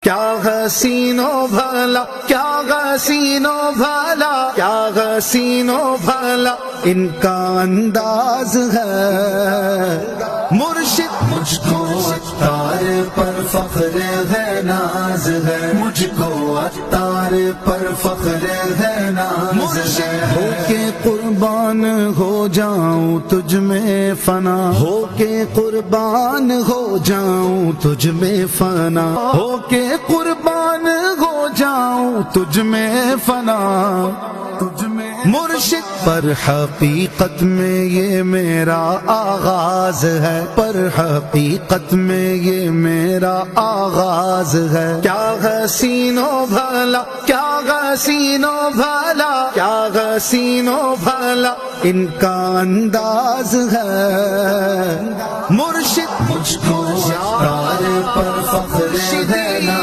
کیا حسین و بھلا، کیا حسین و بھلا، کیا حسین و بھلا ان کا انداز ہے۔ مرشد مجھ کو عطار پر فخر ہے، ناز ہے، مجھ کو عطار پر فخر ہے، ناز ہے۔ ہو کے قربان ہو جاؤں تجھ میں فنا، ہو کے قربان ہو جاؤں تجھ میں فنا، ہو کے قربان ہو جاؤں تجھ میں فنا، تجھ میں مرشد پر حقیقت میں یہ میرا آغاز ہے، پر حقیقت میں یہ میرا آغاز ہے۔ کیا حسین و بھلا، کیا حسین و بھلا، کیا حسین و بھلا ان کا انداز ہے۔ مرشد مجھ کو عطار پر فخر ہے،